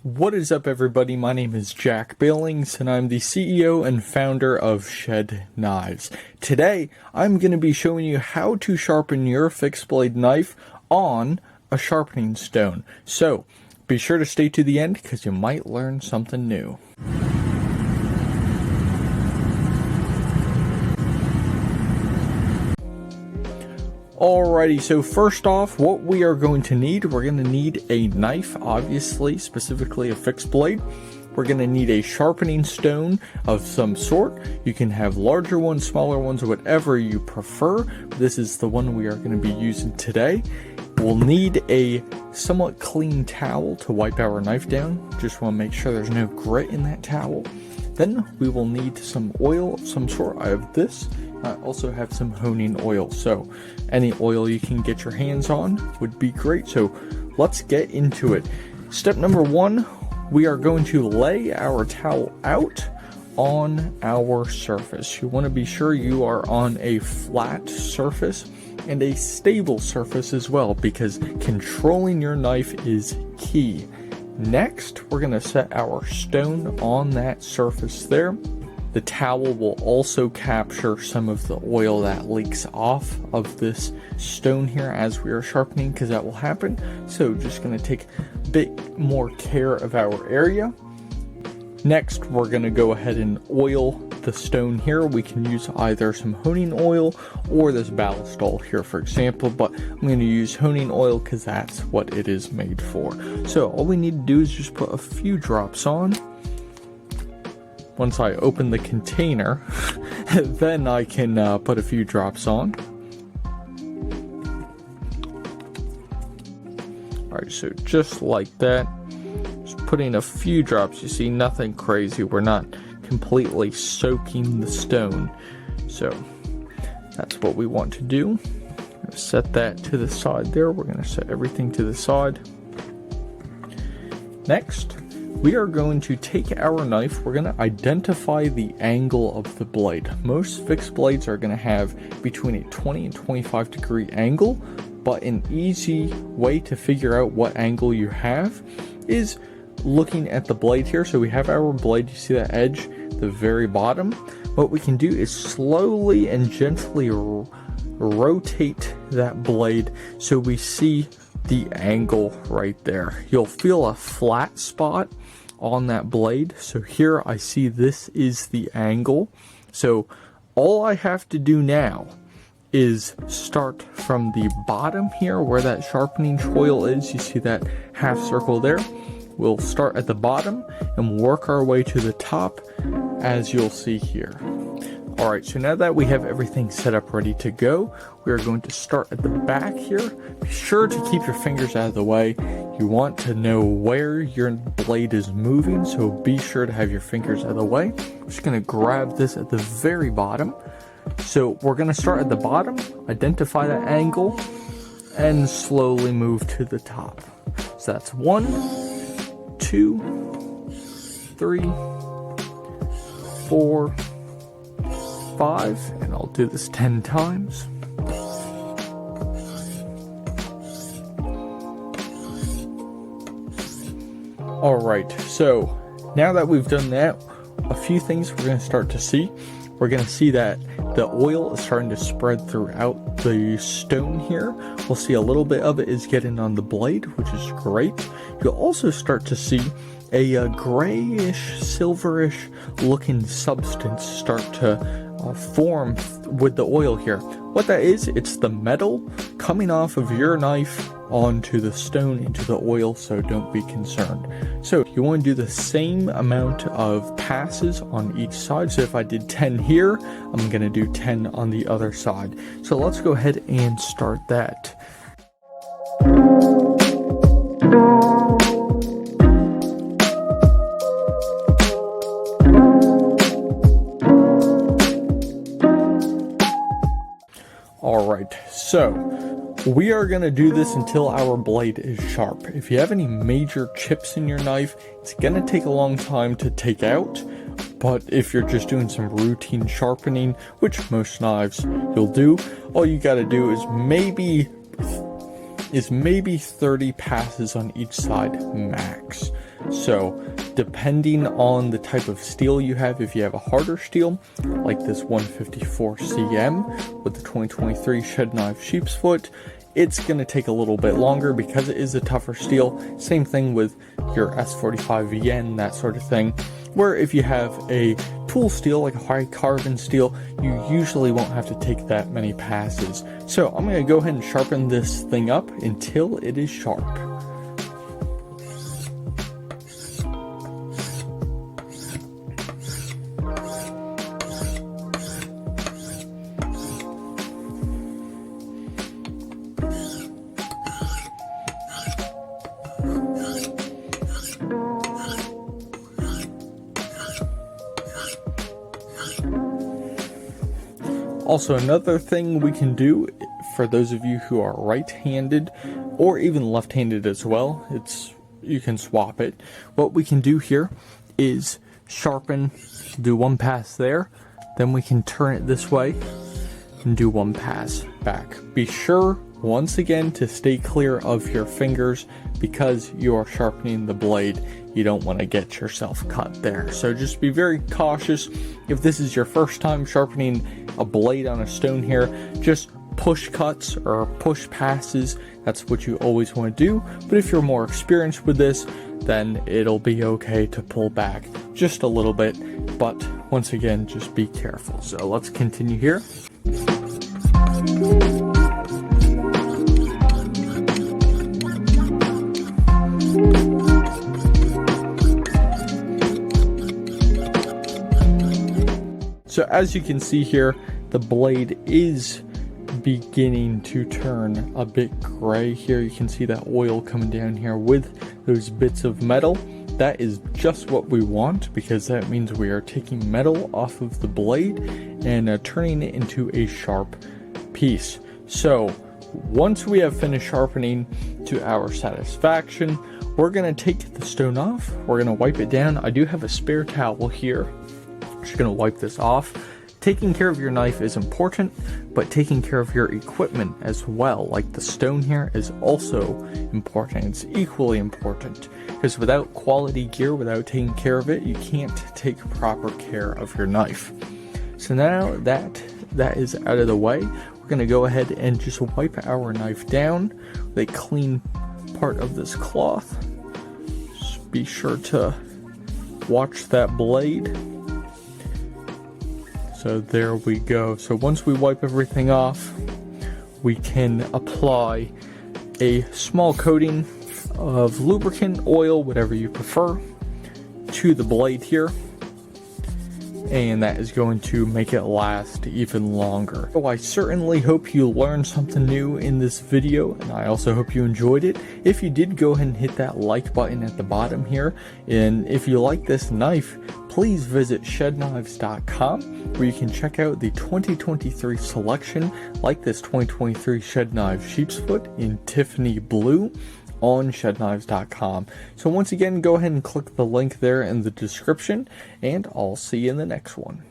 What is up, everybody? My name is Jack Billings, and I'm the CEO and founder of Shedknives. Today, I'm going to be showing you how to sharpen your fixed blade knife on a sharpening stone. So, be sure to stay to the end because you might learn something new. Alrighty, so first off, what we are going to need, we're going to need a knife, obviously, specifically a fixed blade. We're going to need a sharpening stone of some sort. You can have larger ones, smaller ones, whatever you prefer. This is the one we are going to be using today. We'll need a somewhat clean towel to wipe our knife down. Just want to make sure there's no grit in that towel. Then we will need some oil of some sort. I have this. I also have some honing oil, so any oil you can get your hands on would be great. So let's get into it. Step number one, we are going to lay our towel out on our surface. You want to be sure you are on a flat surface and a stable surface as well, because controlling your knife is key. Next, we're going to set our stone on that surface there. The towel will also capture some of the oil that leaks off of this stone here as we are sharpening, because that will happen. So just going to take a bit more care of our area. Next, we're going to go ahead and oil the stone here. We can use either some honing oil or this ballast oil here, for example, but I'm going to use honing oil because that's what it is made for. So all we need to do is just put a few drops on. Once I open the container, then I can put a few drops on. Alright, so just like that, just putting a few drops. You see, nothing crazy. We're not completely soaking the stone. So that's what we want to do. Set that to the side there. We're going to set everything to the side. Next, we are going to take our knife, we're going to identify the angle of the blade. Most fixed blades are going to have between a 20 and 25 degree angle, but an easy way to figure out what angle you have is looking at the blade here. So we have our blade, you see that edge, the very bottom. What we can do is slowly and gently rotate that blade so we see the angle right there. You'll feel a flat spot on that blade. So here I see this is the angle. So all I have to do now is start from the bottom here where that sharpening choil is. You see that half circle there? We'll start at the bottom and work our way to the top, as you'll see here. Alright, so now that we have everything set up ready to go, we are going to start at the back here. Be sure to keep your fingers out of the way. You want to know where your blade is moving, so be sure to have your fingers out of the way. I'm just going to grab this at the very bottom. So we're going to start at the bottom, identify that angle, and slowly move to the top. So that's 1, 2, 3, 4, 5, and I'll do this 10 times. Alright, so now that we've done that, a few things we're going to start to see. We're going to see that the oil is starting to spread throughout the stone here. We'll see a little bit of it is getting on the blade, which is great. You'll also start to see a grayish, silverish looking substance start to form with the oil here. What that is, it's the metal coming off of your knife onto the stone into the oil, so don't be concerned. So you want to do the same amount of passes on each side. So if I did 10 here, I'm going to do 10 on the other side. So let's go ahead and start that. Alright, so we are going to do this until our blade is sharp. If you have any major chips in your knife, it's going to take a long time to take out. But if you're just doing some routine sharpening, which most knives you'll do, all you got to do is maybe is maybe 30 passes on each side max. So depending on the type of steel you have, if you have a harder steel like this 154 CM with the 2023 shed knife Sheepsfoot, it's going to take a little bit longer because it is a tougher steel. Same thing with your S45 yen, that sort of thing, where if you have a tool steel like a high carbon steel, you usually won't have to take that many passes. So I'm going to go ahead and sharpen this thing up until it is sharp. Also, another thing we can do for those of you who are right-handed or even left-handed as well, you can swap it. What we can do here is sharpen, do one pass there, then we can turn it this way and do one pass back. Be sure once again to stay clear of your fingers because you are sharpening the blade. You don't want to get yourself cut there. So just be very cautious. If this is your first time sharpening a blade on a stone here, just push cuts or push passes. That's what you always want to do. But if you're more experienced with this, then it'll be okay to pull back just a little bit. But once again, just be careful. So let's continue here. So as you can see here, the blade is beginning to turn a bit gray here. You can see that oil coming down here with those bits of metal. That is just what we want because that means we are taking metal off of the blade and turning it into a sharp piece. So once we have finished sharpening to our satisfaction, we're going to take the stone off. We're going to wipe it down. I do have a spare towel here. Just going to wipe this off. Taking care of your knife is important, but taking care of your equipment as well, like the stone here, is also important. It's equally important because without quality gear, without taking care of it, you can't take proper care of your knife. So now that is out of the way, we're going to go ahead and just wipe our knife down with a clean part of this cloth. Just be sure to watch that blade. So there we go. So once we wipe everything off, we can apply a small coating of lubricant, oil, whatever you prefer, to the blade here. And that is going to make it last even longer. So I certainly hope you learned something new in this video, and I also hope you enjoyed it. If you did, go ahead and hit that like button at the bottom here. And if you like this knife, please visit shedknives.com where you can check out the 2023 selection like this 2023 shed knife Sheepsfoot in Tiffany blue on shedknives.com. So once again, go ahead and click the link there in the description, and I'll see you in the next one.